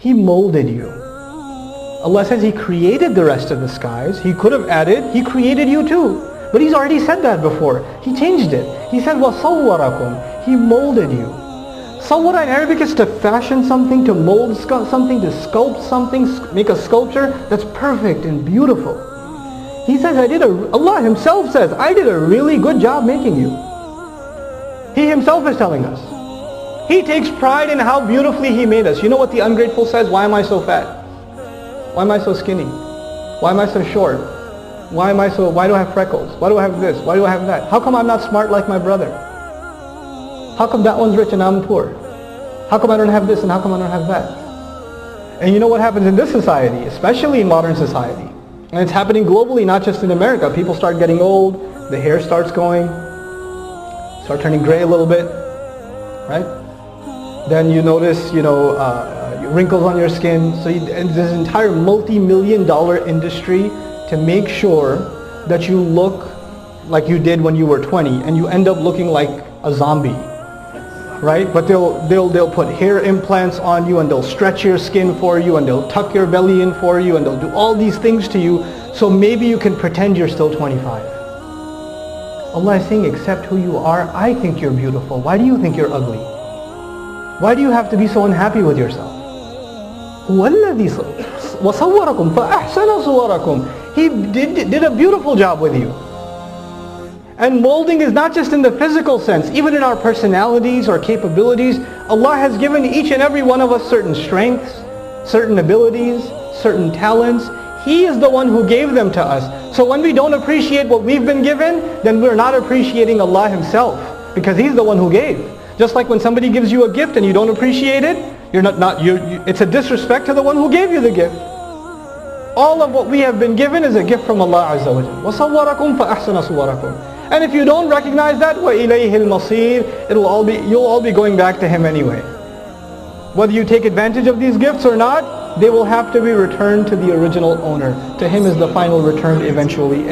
He molded you. Allah says He created the rest of the skies. He could have added, He created you too. But He's already said that before. He changed it. He said, وَصَوَّرَكُمْ. He molded you. Sawwara in Arabic is to fashion something, to mold something, to sculpt something, make a sculpture that's perfect and beautiful. He says, Allah Himself says, I did a really good job making you. He Himself is telling us. He takes pride in how beautifully He made us. You know what the ungrateful says? Why am I so fat? Why am I so skinny? Why am I so short? Why do I have freckles? Why do I have this? Why do I have that? How come I'm not smart like my brother? How come that one's rich and I'm poor? How come I don't have this and how come I don't have that? And you know what happens in this society, especially in modern society, and it's happening globally, not just in America. People start getting old, the hair starts going, start turning gray a little bit, right? Then you notice, wrinkles on your skin. So and there's an entire multi-million-dollar industry to make sure that you look like you did when you were 20 and you end up looking like a zombie, right? But they'll put hair implants on you and they'll stretch your skin for you and they'll tuck your belly in for you and they'll do all these things to you so maybe you can pretend you're still 25. Allah is saying, accept who you are. I think you're beautiful. Why do you think you're ugly? Why do you have to be so unhappy with yourself? هُوَ الَّذِي وَصَوَّرَكُمْ فَأَحْسَنَ صُوَرَكُمْ. He did a beautiful job with you. And molding is not just in the physical sense, even in our personalities or capabilities. Allah has given each and every one of us certain strengths, certain abilities, certain talents. He is the one who gave them to us. So when we don't appreciate what we've been given, then we're not appreciating Allah Himself, because He's the one who gave. Just like when somebody gives you a gift and you don't appreciate it, it's a disrespect to the one who gave you the gift. All of what we have been given is a gift from Allah Azza wa Jalla. وَصَوَّرَكُمْ فَأَحْسَنَ صُوَرَكُمْ. And if you don't recognize that, وَإِلَيْهِ الْمَصِيرِ, you'll all be going back to Him anyway. Whether you take advantage of these gifts or not, they will have to be returned to the original owner. To Him is the final return eventually.